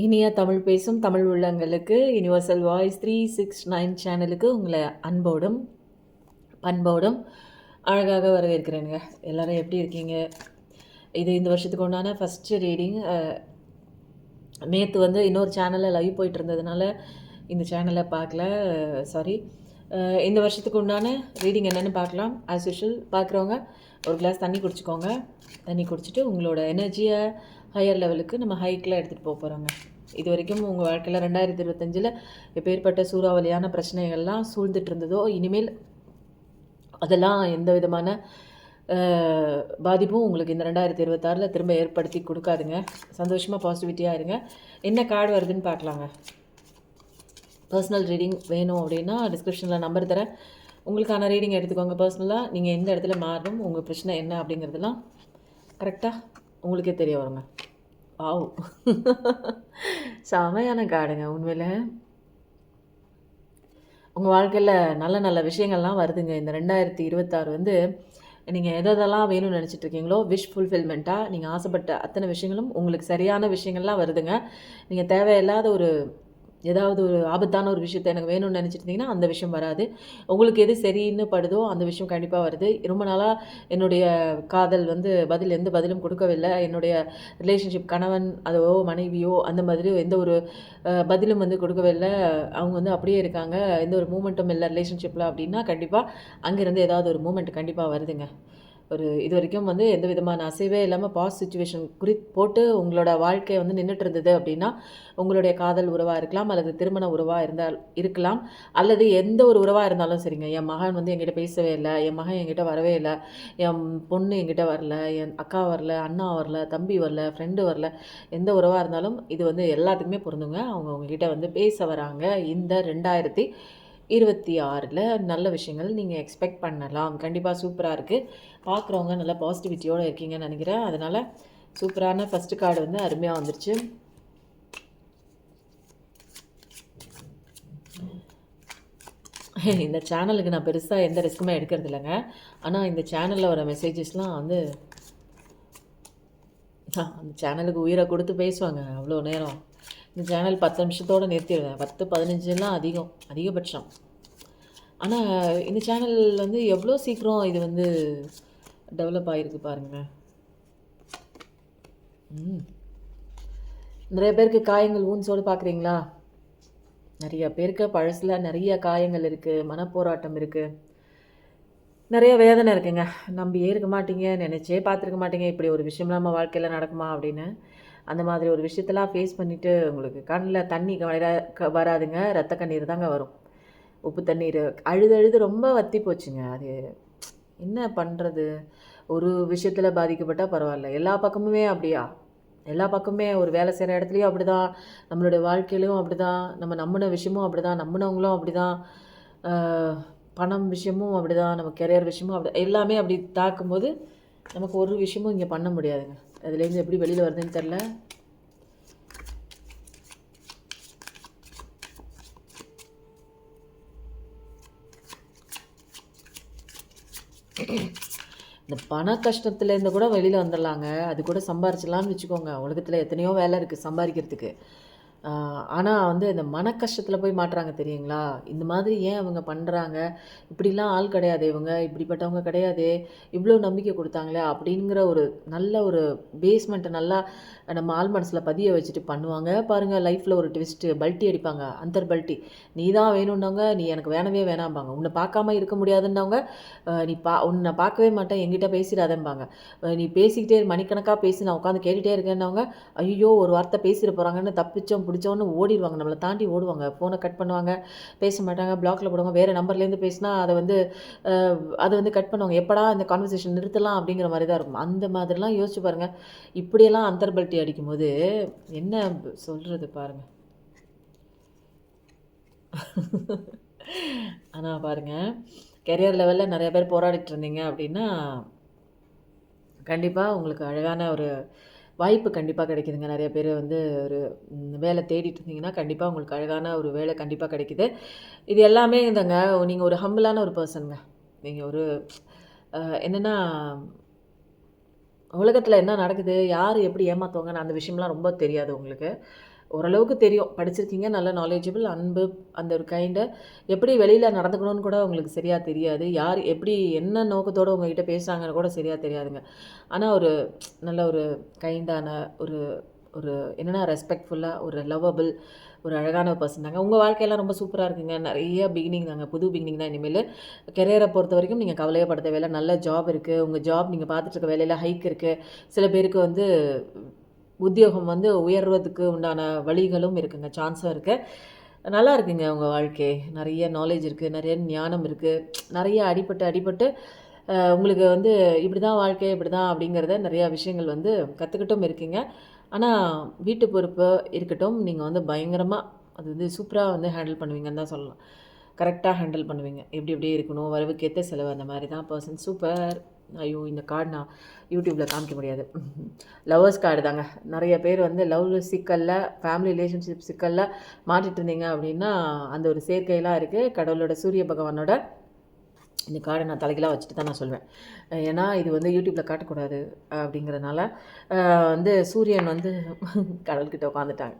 இனிய தமிழ் பேசும் தமிழ் உள்ளங்களுக்கு யுனிவர்சல் வாய்ஸ் 369 சேனலுக்கு உங்களை அன்போடும் பண்போடும் அழகாக வரவேற்கிறேனுங்க. எல்லாரும் எப்படி இருக்கீங்க? இது இந்த வருஷத்துக்கு உண்டான ஃபஸ்ட்டு ரீடிங். நேற்று வந்து இன்னொரு சேனலில் லைவ் போயிட்டு இருந்ததுனால இந்த சேனலை பார்க்கல, சாரி. இந்த வருஷத்துக்கு உண்டான ரீடிங் என்னென்னு பார்க்கலாம். ஆஸ் யூஷுவல் பார்க்குறவங்க ஒரு கிளாஸ் தண்ணி குடிச்சிக்கோங்க. தண்ணி குடிச்சிட்டு உங்களோட எனர்ஜியை ஹையர் லெவலுக்கு நம்ம ஹைக்கில் எடுத்துகிட்டு போகிறோங்க. இது வரைக்கும் உங்கள் வாழ்க்கையில் 2025 எப்பேற்பட்ட சூறாவளியான பிரச்சனைகள்லாம் சூழ்ந்துட்டு இருந்ததோ, இனிமேல் அதெல்லாம் எந்த விதமான பாதிப்பும் உங்களுக்கு இந்த 2026 திரும்ப ஏற்படுத்தி கொடுக்காதுங்க. சந்தோஷமாக பாசிட்டிவிட்டியாக இருங்க. என்ன கார்டு வருதுன்னு பார்க்கலாங்க. பர்சனல் ரீடிங் வேணும் அப்படின்னா டிஸ்கிரிப்ஷனில் நம்பர் தரேன். உங்களுக்கான ரீடிங் எடுத்துக்கோங்க. பர்சனலாக நீங்கள் எந்த இடத்துல மாறணும், உங்கள் பிரச்சனை என்ன அப்படிங்கிறதுலாம் கரெக்டாக உங்களுக்கே தெரிய வருங்க. வாவ், செமையான கார்டுங்க. உண்மையில் உங்கள் வாழ்க்கையில் நல்ல நல்ல விஷயங்கள்லாம் வருதுங்க. இந்த 2026 வந்து நீங்கள் எதெல்லாம் வேணும்னு நினச்சிட்ருக்கீங்களோ விஷ் ஃபுல்ஃபில்மெண்ட்டாக நீங்கள் ஆசைப்பட்ட அத்தனை விஷயங்களும் உங்களுக்கு சரியான விஷயங்கள்லாம் வருதுங்க. நீங்கள் தேவையில்லாத ஏதாவது ஒரு ஆபத்தான ஒரு விஷயத்தை எனக்கு வேணும்னு நினச்சிட்டிங்கன்னா அந்த விஷயம் வராது. உங்களுக்கு எது சரின்னு படுதோ அந்த விஷயம் கண்டிப்பாக வருது. ரொம்ப நாளாக என்னுடைய காதல் வந்து எந்த பதிலும் கொடுக்கவில்லை. என்னுடைய ரிலேஷன்ஷிப் கணவன் அதோ மனைவியோ அந்த மாதிரி எந்த ஒரு பதிலும் வந்து கொடுக்கவில்லை. அவங்க வந்து அப்படியே இருக்காங்க, எந்த ஒரு மூமெண்ட்டும் இல்லை ரிலேஷன்ஷிப்பில் அப்படின்னா கண்டிப்பாக அங்கேருந்து ஏதாவது ஒரு மூமெண்ட் கண்டிப்பாக வருதுங்க. இது வரைக்கும் வந்து எந்த விதமான அசைவே இல்லாமல் பாஸ் சுச்சுவேஷன் போட்டு உங்களோட வாழ்க்கையை வந்து நின்றுட்டு இருந்தது அப்படின்னா உங்களுடைய காதல் உறவாக இருக்கலாம், அல்லது திருமண உறவாக இருக்கலாம், அல்லது எந்த ஒரு உறவாக இருந்தாலும் சரிங்க. என் மகன் வந்து என்கிட்ட பேசவே இல்லை, என் மகன் என்கிட்ட வரவே இல்லை, என் பொண்ணு என்கிட்ட வரல, என் அக்கா வரல, அண்ணா வரல, தம்பி வரல, ஃப்ரெண்டு வரல, எந்த உறவாக இருந்தாலும் இது வந்து எல்லாத்துக்குமே பொருந்துங்க. அவங்க உங்ககிட்ட வந்து பேச வராங்க. இந்த 2026 நல்ல விஷயங்கள் நீங்கள் எக்ஸ்பெக்ட் பண்ணலாம். கண்டிப்பாக சூப்பராக இருக்குது. பார்க்குறவங்க நல்லா பாசிட்டிவிட்டியோடு இருக்கீங்கன்னு நினைக்கிறேன். அதனால் சூப்பரான ஃபஸ்ட்டு கார்டு வந்து அருமையாக வந்துருச்சு. இந்த சேனலுக்கு நான் பெருசாக எந்த ரிஸ்க்குமே எடுக்கிறது இல்லைங்க. ஆனால் இந்த சேனலில் வர மெசேஜஸ்லாம் வந்து அந்த சேனலுக்கு உயிரை கொடுத்து பேசுவாங்க அவ்வளோ நேரம். இந்த சேனல் 10 நிமிஷத்தோடு நிறுத்திடுவேன். 10-15 அதிகபட்சம். ஆனால் இந்த சேனல் வந்து எவ்வளோ சீக்கிரம் இது வந்து டெவலப் ஆகிருக்கு பாருங்கள். நிறைய பேருக்கு காயங்கள் ஊன்சோடு பார்க்குறீங்களா? நிறைய பேருக்கு பழசில் நிறைய காயங்கள் இருக்குது, மனப்போராட்டம் இருக்குது, நிறைய வேதனை இருக்குங்க. நம்பியே இருக்க மாட்டீங்க, நினச்சே பார்த்துருக்க மாட்டீங்க இப்படி ஒரு விஷயம்லாம் நம்ம வாழ்க்கையில் நடக்குமா அப்படின்னு. அந்த மாதிரி ஒரு விஷயத்தெல்லாம் ஃபேஸ் பண்ணிவிட்டு உங்களுக்கு கண்ணில் தண்ணி வராதுங்க, ரத்த கண்ணீர் தாங்க வரும். உப்பு தண்ணீர் அழுது ரொம்ப வற்றி போச்சுங்க. அது என்ன பண்ணுறது? ஒரு விஷயத்தில் பாதிக்கப்பட்டால் பரவாயில்ல, எல்லா பக்கமுமே அப்படியா? எல்லா பக்கமுமே ஒரு வேலை செய்கிற இடத்துலையும் அப்படி தான், நம்மளுடைய வாழ்க்கையிலையும் அப்படி தான், நம்ம நம்பின விஷயமும் அப்படி தான், நம்பினவங்களும் அப்படி தான், பணம் விஷயமும் அப்படி தான், நம்ம கெரியர் விஷயமும் அப்படி, எல்லாமே அப்படி தாக்கும்போது நமக்கு ஒரு விஷயமும் இங்கே பண்ண முடியாதுங்க. அதுலேருந்து எப்படி வெளியில் வருதுன்னு தெரில. இந்த பண கஷ்டத்துலேருந்து கூட வெளியில் வந்துடலாங்க. அது கூட சம்பாரிச்சிடலான்னு வச்சுக்கோங்க. உலகத்தில் எத்தனையோ வேலை இருக்குது சம்பாதிக்கிறதுக்கு. ஆனால் வந்து இந்த மன கஷ்டத்தில் போய் மாட்டுறாங்க தெரியுங்களா? இந்த மாதிரி ஏன் அவங்க பண்ணுறாங்க? இப்படிலாம் ஆள் கிடையாது இவங்க, இப்படிப்பட்டவங்க கிடையாது, இவ்வளோ நம்பிக்கை கொடுத்தாங்களே அப்படிங்கிற ஒரு நல்ல ஒரு பேஸ்மெண்ட்டை நல்லா நம்ம ஆள் மனசில் பதிய வச்சுட்டு பண்ணுவாங்க பாருங்கள். லைஃப்பில் ஒரு ட்விஸ்ட்டு பல்ட்டி அடிப்பாங்க, அந்தர் பல்ட்டி. நீ தான் வேணும்னவங்க, நீ எனக்கு வேணவே வேணாம்பாங்க. உன்னை பார்க்காம இருக்க முடியாதுன்னவங்க, உன்னை பார்க்கவே மாட்டேன் என்கிட்ட பேசிடாதேம்பாங்க. நீ பேசிக்கிட்டே மணிக்கணக்காக பேசி நான் உட்காந்து கேட்டுகிட்டே இருக்கேன்னவங்க, ஐயோ ஒரு வார்த்தை பேசிட போகிறாங்கன்னு தப்பிச்சோம் பிடிச்சோன்னு ஓடிடுவாங்க, நம்மளை தாண்டி ஓடுவாங்க. ஃபோனை கட் பண்ணுவாங்க, பேச மாட்டாங்க, பிளாக்ல போடுவாங்க. வேறு நம்பர்லேருந்து பேசினா அதை வந்து கட் பண்ணுவாங்க. எப்படா இந்த கான்வர்சேஷன் நிறுத்தலாம் அப்படிங்கிற மாதிரி தான் இருக்கும். அந்த மாதிரிலாம் யோசிச்சு பாருங்கள். இப்படியெல்லாம் அந்தர்பல்ட்டி அடிக்கும்போது என்ன சொல்கிறது பாருங்கள். ஆனால் பாருங்கள், கெரியர் லெவலில் நிறைய பேர் போராடிட்டு இருந்தீங்க அப்படின்னா கண்டிப்பாக உங்களுக்கு அழகான ஒரு வாய்ப்பு கண்டிப்பாக கிடைக்குதுங்க. நிறைய பேர் வந்து ஒரு வேலை தேடிட்டு இருந்தீங்கன்னா கண்டிப்பாக உங்களுக்கு அழகான ஒரு வேலை கண்டிப்பாக கிடைக்குது. இது எல்லாமே இந்தங்க நீங்கள் ஒரு ஹம்பிளான ஒரு பர்சனுங்க. நீங்கள் ஒரு என்னென்னா உலகத்தில் என்ன நடக்குது, யார் எப்படி ஏமாற்றுவாங்கன்னு அந்த விஷயம்லாம் ரொம்ப தெரியாது உங்களுக்கு. ஓரளவுக்கு தெரியும், படிச்சிருக்கீங்க, நல்ல நாலேஜபிள், அன்பு, அந்த ஒரு கைண்டு. எப்படி வெளியில் நடந்துக்கணும்னு கூட உங்களுக்கு சரியாக தெரியாது. யார் எப்படி என்ன நோக்கத்தோடு உங்ககிட்ட பேசுகிறாங்கன்னு கூட சரியாக தெரியாதுங்க. ஆனால் ஒரு நல்ல ஒரு கைண்டான ஒரு ஒரு என்னென்னா ரெஸ்பெக்ட்ஃபுல்லாக, ஒரு லவ்வபிள், ஒரு அழகான பர்சன் தாங்க. உங்கள் வாழ்க்கையெல்லாம் ரொம்ப சூப்பராக இருக்குங்க. நிறைய பிகினிங் தாங்க, புது பிகினிங் தான் இனிமேல். கெரியரை பொறுத்த வரைக்கும் நீங்கள் கவலையே பட தேவையில்ல. நல்ல ஜாப் இருக்குது. உங்கள் ஜாப் நீங்கள் பார்த்துட்டு இருக்க வேலையில் ஹைக் இருக்குது. சில பேருக்கு வந்து உத்தியோகம் வந்து உயர்வதுக்கு உண்டான வழிகளும் இருக்குங்க, சான்ஸும் இருக்குது. நல்லா இருக்குங்க உங்கள் வாழ்க்கை. நிறைய நாலேஜ் இருக்குது, நிறைய ஞானம் இருக்குது. நிறைய அடிபட்டு உங்களுக்கு வந்து இப்படி தான் வாழ்க்கை, இப்படி தான் அப்படிங்கிறத நிறையா விஷயங்கள் வந்து கற்றுக்கிட்டும் இருக்கீங்க. ஆனால் வீட்டு பொறுப்பு இருக்கட்டும், நீங்கள் வந்து பயங்கரமாக அது வந்து சூப்பராக வந்து ஹேண்டில் பண்ணுவீங்கன்னு தான் சொல்லலாம். கரெக்டாக ஹேண்டில் பண்ணுவீங்க. எப்படி எப்படி இருக்கணும், வரவுக்கேற்ற செலவு, அந்த மாதிரி தான் பர்சன். சூப்பர். ஐயோ, இந்த கார்டு நான் யூடியூப்பில் காமிக்க முடியாது. லவ்வர்ஸ் கார்டு தாங்க. நிறைய பேர் வந்து லவ் சிக்கலில், ஃபேமிலி ரிலேஷன்ஷிப் சிக்கலில் மாட்டிட்டு இருந்தீங்க அப்படின்னா அந்த ஒரு சேர்க்கையெல்லாம் இருக்குது. கடவுளோட சூரிய பகவானோட இந்த கார்டை நான் தலைகளாக வச்சுட்டு தான் நான் சொல்வேன். ஏன்னா இது வந்து யூடியூப்பில் காட்டக்கூடாது அப்படிங்கிறதுனால வந்து சூரியன் வந்து கடவுள்கிட்ட உட்காந்துட்டாங்க.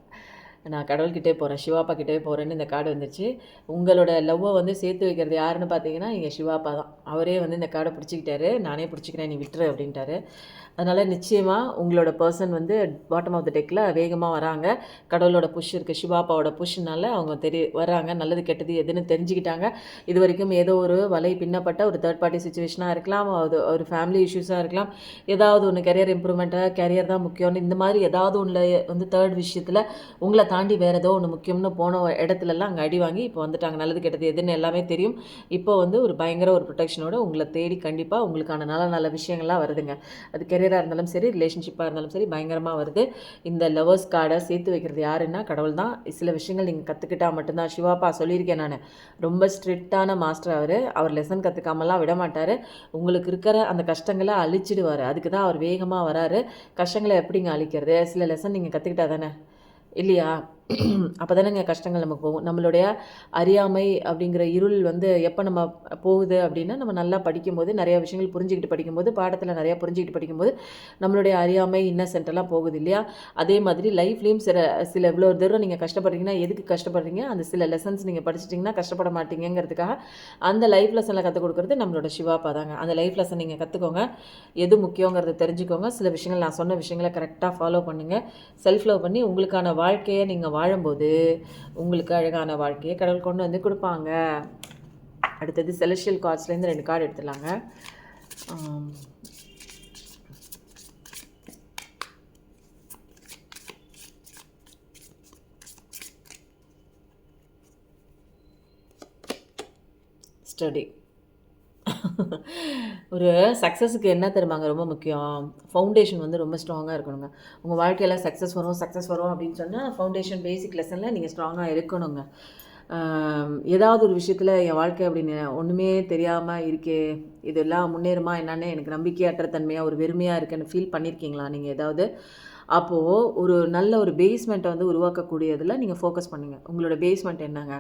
நான் கடவுள்கிட்டே போகிறேன், சிவாப்பா கிட்டே போகிறேன்னு இந்த கார்டு வந்துச்சு. உங்களோட லவ்வை வந்து சேர்த்து வைக்கிறது யாருன்னு பார்த்தீங்கன்னா எங்கள் சிவாப்பா தான். அவரே வந்து இந்த கார்டை பிடிச்சிக்கிட்டாரு. நானே பிடிச்சிக்கிறேன், நீ விட்டுரு அப்படின்ட்டாரு. அதனால் நிச்சயமாக உங்களோட பர்சன் வந்து பாட்டம் ஆஃப் த டெக்கில் வேகமாக வராங்க. கடவுளோட புஷ் இருக்குது, சிவாப்பாவோட புஷ்னால அவங்க வராங்க. நல்லது கெட்டது எதுன்னு தெரிஞ்சுக்கிட்டாங்க. இது வரைக்கும் ஏதோ ஒரு வலை பின்னப்பட்ட ஒரு தேர்ட் பார்ட்டி சுச்சுவேஷனாக இருக்கலாம், அது ஒரு ஃபேமிலி இஷ்யூஸாக இருக்கலாம், ஏதாவது ஒன்று கெரியர் இம்ப்ரூவ்மெண்ட்டாக, கெரியர் தான் முக்கியம்னு இந்த மாதிரி ஏதாவது ஒன்று வந்து தேர்ட் விஷயத்தில் உங்களை தாண்டி வேறு ஏதோ ஒன்று முக்கியம்னு போன இடத்துலலாம் அங்கே அடி வாங்கி இப்போ வந்துட்டாங்க. நல்லது கெட்டது எதுன்னு எல்லாமே தெரியும். இப்போ வந்து ஒரு பயங்கர ஒரு ப்ரொடெக்ஷனோட உங்களை தேடி கண்டிப்பாக உங்களுக்கான நல்ல நல்ல விஷயங்கள்லாம் வருதுங்க. அது கெரியராக இருந்தாலும் சரி, ரிலேஷன்ஷிப்பாக இருந்தாலும் சரி, பயங்கரமாக வருது. இந்த லவர்ஸ் கார்டை சேர்த்து வைக்கிறது யாருன்னா கடவுள் தான். சில விஷயங்கள் நீங்கள் கற்றுக்கிட்டால் மட்டும்தான். சிவாப்பா சொல்லியிருக்கேன் நான், ரொம்ப ஸ்ட்ரிக்டான மாஸ்டர் அவர் லெசன் கற்றுக்காமலாம் விட மாட்டார். உங்களுக்கு இருக்கிற அந்த கஷ்டங்களை அழிச்சிடுவார். அதுக்கு தான் அவர் வேகமாக வராரு. கஷ்டங்களை எப்படிங்க அழிக்கிறது? சில லெசன் நீங்கள் கற்றுக்கிட்டா தானே, இல்லையா? அப்போ தானேங்க கஷ்டங்கள் நமக்கு போகும். நம்மளுடைய அறியாமை அப்படிங்கிற இருள் வந்து எப்போ நம்ம போகுது அப்படின்னா, நம்ம நல்லா படிக்கும்போது, நிறைய விஷயங்கள் புரிஞ்சுக்கிட்டு படிக்கும்போது, பாடத்தில் நிறையா புரிஞ்சுக்கிட்டு படிக்கும்போது நம்மளுடைய அறியாமை இன்னசென்ட்டெல்லாம் போகுது இல்லையா? அதே மாதிரி லைஃப்லேயும் சில இவ்வளோ தூரம் நீங்கள் கஷ்டப்படுறீங்கன்னா எதுக்கு கஷ்டப்படுறீங்க? அந்த சில லெசன்ஸ் நீங்கள் படிச்சிட்டிங்கன்னா கஷ்டப்பட மாட்டீங்கிறதுக்காக அந்த லைஃப் லெசனில் கற்றுக் கொடுக்குறது நம்மளோட சிவாப்பா தாங்க. அந்த லைஃப் லெசன் நீங்கள் கற்றுக்கோங்க, எது முக்கியங்கிறத தெரிஞ்சுக்கோங்க. சில விஷயங்கள் நான் சொன்ன விஷயங்களை கரெக்டாக ஃபாலோ பண்ணுங்கள். செல்ஃப் லவ் பண்ணி உங்களுக்கான வாழ்க்கையை நீங்கள் வாழும்போது உங்களுக்கு அழகான வாழ்க்கையை கடவுள் கொண்டு வந்து கொடுப்பாங்க. அடுத்தது செலஸ்டியல் கார்ட்ஸ்லேருந்து 2 கார்டு எடுத்துடலாங்க. ஸ்டடி. ஒரு சக்ஸஸுக்கு என்ன தெரியுமாங்க ரொம்ப முக்கியம்? ஃபவுண்டேஷன் வந்து ரொம்ப ஸ்ட்ராங்காக இருக்கணுங்க. உங்கள் வாழ்க்கையில் சக்ஸஸ் வரும் அப்படின்னு சொன்னால் ஃபவுண்டேஷன் பேசிக் லெசனில் நீங்கள் ஸ்ட்ராங்காக இருக்கணுங்க. ஏதாவது ஒரு விஷயத்தில் என் வாழ்க்கை அப்படின்னு ஒன்றுமே தெரியாமல் இருக்கே, இதெல்லாம் முன்னேறுமா என்னன்னு எனக்கு நம்பிக்கையற்ற தன்மையாக ஒரு வெறுமையாக இருக்குன்னு ஃபீல் பண்ணியிருக்கீங்களா நீங்கள் ஏதாவது? அப்போது ஒரு நல்ல ஒரு பேஸ்மெண்ட்டை வந்து உருவாக்கக்கூடியதில் நீங்கள் ஃபோக்கஸ் பண்ணுங்கள். உங்களோட பேஸ்மெண்ட் என்னங்க,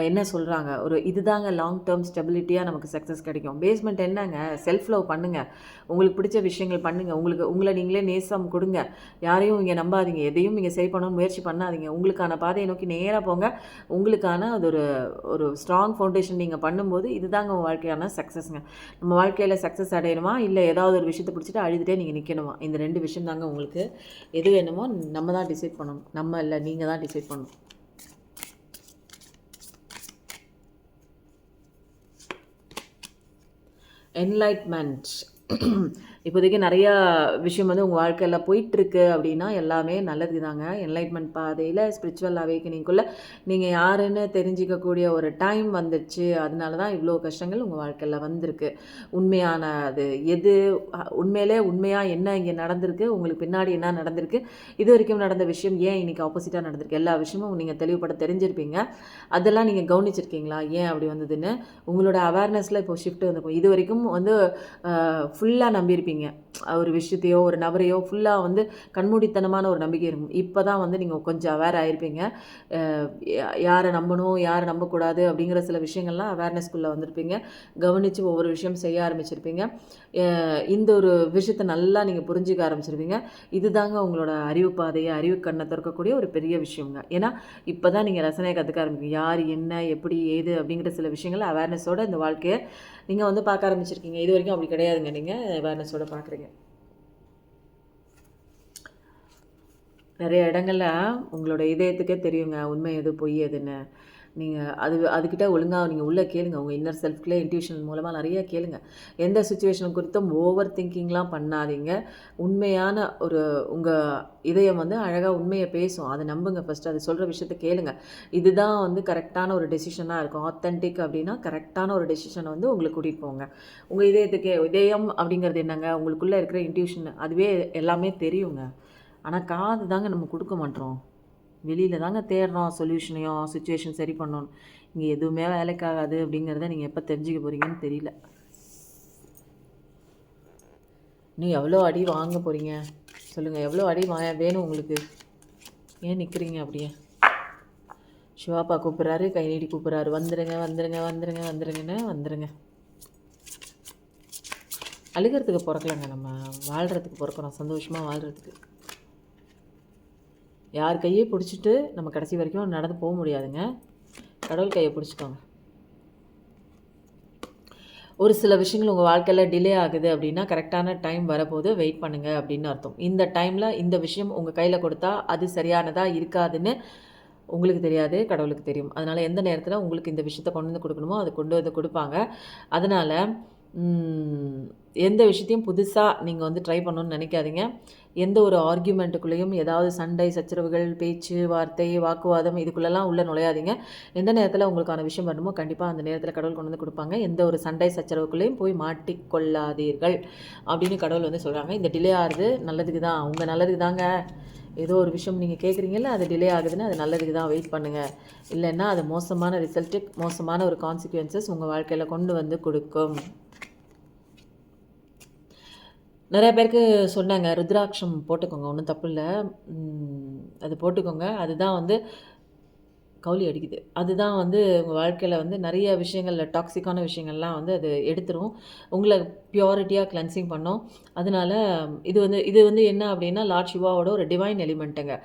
என்ன சொல்கிறாங்க, ஒரு இதுதாங்க லாங் டேர்ம் ஸ்டெபிலிட்டியாக நமக்கு சக்ஸஸ் கிடைக்கும். பேஸ்மெண்ட் என்னங்க, செல்ஃப் லவ் பண்ணுங்கள், உங்களுக்கு பிடிச்ச விஷயங்கள் பண்ணுங்கள், உங்களை நீங்களே நேசம் கொடுங்க, யாரையும் இங்கே நம்பாதீங்க, எதையும் நீங்கள் சரி பண்ணணும்னு முயற்சி பண்ணாதீங்க, உங்களுக்கான பாதையை நோக்கி நேராக போங்க. உங்களுக்கான அது ஒரு ஸ்ட்ராங் ஃபவுண்டேஷன் நீங்கள் பண்ணும்போது இதுதாங்க உங்கள் வாழ்க்கையான சக்ஸஸ்ங்க. நம்ம வாழ்க்கையில் சக்ஸஸ் அடையணுமா, இல்லை ஏதாவது ஒரு விஷயத்தை பிடிச்சிட்டு அழுதுகிட்டே நீங்கள் நிற்கணுமா? இந்த 2 விஷயம் தாங்க உங்களுக்கு. எது வேணுமோ நம்ம தான் டிசைட் பண்ணணும், நம்ம இல்லை, நீங்கள் தான் டிசைட் பண்ணணும். என்லைட்மெண்ட். இப்போதைக்கு நிறையா விஷயம் வந்து உங்கள் வாழ்க்கையில் போயிட்டுருக்கு அப்படின்னா எல்லாமே நல்லது தாங்க. என்லைட்மெண்ட் பாதையில் ஸ்பிரிச்சுவல் அவேக்கனிங்குள்ளே நீங்கள் யாருன்னு தெரிஞ்சிக்கக்கூடிய ஒரு டைம் வந்துடுச்சு. அதனால தான் இவ்வளோ கஷ்டங்கள் உங்கள் வாழ்க்கையில் வந்திருக்கு. உண்மையான அது எது, உண்மையிலே உண்மையாக என்ன இங்கே நடந்திருக்கு, உங்களுக்கு பின்னாடி என்ன நடந்திருக்கு, இது வரைக்கும் நடந்த விஷயம் ஏன் இன்றைக்கி ஆப்போசிட்டாக நடந்திருக்கு, எல்லா விஷயமும் நீங்கள் தெளிவுபட தெரிஞ்சிருப்பீங்க. அதெல்லாம் நீங்கள் கவனிச்சிருக்கீங்களா ஏன் அப்படி வந்ததுன்னு? உங்களோட அவேர்னஸில் இப்போ ஷிஃப்ட் வந்துருக்கும். இது வரைக்கும் வந்து ஃபுல்லாக நம்பியிருப்பீங்க, நம்பியிருப்பீங்க. ஒரு விஷயத்தையோ ஒரு நபரையோ ஃபுல்லாக வந்து கண்மூடித்தனமான ஒரு நம்பிக்கை இருக்கும். இப்போ தான் வந்து நீங்கள் கொஞ்சம் அவேர் ஆகிருப்பீங்க. யாரை நம்பணும் யாரை நம்பக்கூடாது அப்படிங்கிற சில விஷயங்கள்லாம் அவேர்னஸ்குள்ளே வந்திருப்பீங்க. கவனித்து ஒவ்வொரு விஷயம் செய்ய ஆரம்பிச்சிருப்பீங்க. இந்த ஒரு விஷயத்தை நல்லா நீங்கள் புரிஞ்சிக்க ஆரம்பிச்சிருப்பீங்க. இதுதாங்க உங்களோட அறிவு பாதையை அறிவு கண்ணை திறக்கக்கூடிய ஒரு பெரிய விஷயங்க. ஏன்னா இப்போ தான் நீங்கள் ரசனையை கற்றுக்க ஆரம்பிப்பீங்க. யார் என்ன எப்படி ஏது அப்படிங்கிற சில விஷயங்கள் அவேர்னஸோடு இந்த வாழ்க்கையை நீங்கள் வந்து பார்க்க ஆரம்பிச்சிருக்கீங்க. இது வரைக்கும் அப்படி கிடையாதுங்க. நீங்கள் அவேர்னஸோடு பார்க்குறீங்க. நிறைய இடங்கள்ல உங்களோட இதயத்துக்கே தெரியுங்க உண்மை எது பொய் எதுன்னு. நீங்கள் அதுக்கிட்ட ஒழுங்காக நீங்கள் உள்ளே கேளுங்க. உங்கள் இன்னர் செல்ஃப்குள்ளே இன்ட்யூஷன் மூலமாக நிறைய கேளுங்க. எந்த சுச்சுவேஷன் குறித்தும் ஓவர் திங்கிங்லாம் பண்ணாதீங்க. உண்மையான ஒரு உங்கள் இதயம் வந்து அழகாக உண்மையை பேசும். அதை நம்புங்க. ஃபஸ்ட்டு அது சொல்கிற விஷயத்த கேளுங்க. இதுதான் வந்து கரெக்டான ஒரு டெசிஷனாக இருக்கும். ஆத்தென்டிக் அப்படின்னா கரெக்டான ஒரு டெசிஷனை வந்து உங்களுக்கு கூட்டிகிட்டு போங்க. உங்கள் இதயம் அப்படிங்கிறது என்னங்க, உங்களுக்குள்ளே இருக்கிற இன்ட்யூஷன் அதுவே எல்லாமே தெரியுங்க. ஆனால் காது தாங்க நம்ம கொடுக்க மாட்டோம். வெளியில் தாங்க தேடுறோம் சொல்யூஷனையும் சுச்சுவேஷன் சரி பண்ணணும். இங்கே எதுவுமே வேலைக்காகாது அப்படிங்கிறத நீங்கள் எப்போ தெரிஞ்சுக்க போகிறீங்கன்னு தெரியல. இன்னும் எவ்வளோ அடி வாங்க போகிறீங்க சொல்லுங்கள்? எவ்வளோ அடி வேணும் உங்களுக்கு? ஏன் நிற்கிறீங்க அப்படியே? சிவாப்பா கூப்பிட்றாரு, கை நீட்டி கூப்பிட்றாரு, வந்துடுங்க வந்துடுங்க வந்துடுங்க வந்துடுங்கன்னு வந்துடுங்க. அழுகிறதுக்கு பிறக்கலங்க, நம்ம வாழ்கிறதுக்கு பிறக்கிறோம், சந்தோஷமாக வாழ்கிறதுக்கு. யார் கையை பிடிச்சிட்டு நம்ம கடைசி வரைக்கும் நடந்து போக முடியாதுங்க. கடவுள் கையை பிடிச்சிக்கோங்க. ஒரு சில விஷயங்கள் உங்கள் வாழ்க்கையில் டிலே ஆகுது அப்படின்னா கரெக்டான டைம் வரப்போது வெயிட் பண்ணுங்கள் அப்படின்னு அர்த்தம். இந்த டைமில் இந்த விஷயம் உங்கள் கையில் கொடுத்தா அது சரியானதாக இருக்காதுன்னு உங்களுக்கு தெரியாது, கடவுளுக்கு தெரியும். அதனால் எந்த நேரத்தில் உங்களுக்கு இந்த விஷயத்தை கொண்டு வந்து கொடுக்கணுமோ அதை கொண்டு வந்து கொடுப்பாங்க. அதனால் எந்த விஷயத்தையும் புதுசாக நீங்கள் வந்து ட்ரை பண்ணணுன்னு நினைக்காதீங்க. எந்த ஒரு ஆர்கியூமெண்ட்டுக்குள்ளேயும் ஏதாவது சண்டை சச்சரவுகள் பேச்சு வார்த்தை வாக்குவாதம் இதுக்குள்ளெல்லாம் உள்ளே நுழையாதீங்க. எந்த நேரத்தில் உங்களுக்கான விஷயம் வரணுமோ கண்டிப்பாக அந்த நேரத்தில் கடவுள் கொண்டு வந்து கொடுப்பாங்க. எந்த ஒரு சண்டை சச்சரவுக்குள்ளேயும் போய் மாட்டிக்கொள்ளாதீர்கள் அப்படின்னு கடவுள் வந்து சொல்கிறாங்க. இந்த டிலே ஆகுது நல்லதுக்கு தான், உங்கள் நல்லதுக்கு தாங்க. ஏதோ ஒரு விஷயம் நீங்கள் கேட்குறீங்கல்ல, அது டிலே ஆகுதுன்னு அது நல்லதுக்கு தான், வெயிட் பண்ணுங்கள். இல்லைன்னா அது மோசமான ரிசல்ட்டு மோசமான ஒரு கான்சிக்வன்சஸ் உங்கள் வாழ்க்கையில் கொண்டு வந்து கொடுக்கும். நிறைய பேருக்கு சொன்னாங்க ருத்ராட்சம் போட்டுக்கோங்க, ஒன்றும் தப்பு இல்லை, அது போட்டுக்கோங்க. அதுதான் வந்து கவுளி அடிக்குது. அதுதான் வந்து உங்கள் வாழ்க்கையில் வந்து நிறைய விஷயங்களில் டாக்ஸிக்கான விஷயங்கள்லாம் வந்து அது எடுத்துரும். உங்களை பியூரிட்டியாக கிளென்சிங் பண்ணும். அதனால இது வந்து என்ன அப்படின்னா லார்ட் சிவாவோட ஒரு டிவைன் எலிமெண்ட்டுங்க.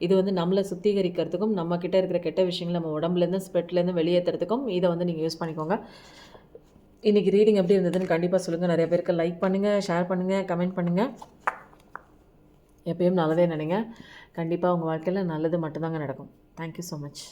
இது வந்து நம்மளை சுத்திகரிக்கிறதுக்கும் நம்மக்கிட்ட இருக்கிற கெட்ட விஷயங்கள் நம்ம உடம்புலேருந்து ஸ்பெட்லேருந்து வெளியேற்றுறதுக்கும் இதை வந்து நீங்கள் யூஸ் பண்ணிக்கோங்க. இன்றைக்கி ரீடிங் எப்படி இருந்ததுன்னு கண்டிப்பாக சொல்லுங்கள். நிறைய பேருக்கு லைக் பண்ணுங்கள், ஷேர் பண்ணுங்கள், கமெண்ட் பண்ணுங்கள். எப்பயும் நல்லதே நினைங்க. கண்டிப்பாக உங்கள் வாழ்க்கையில் நல்லது மட்டும்தாங்க நடக்கும். Thank you so much.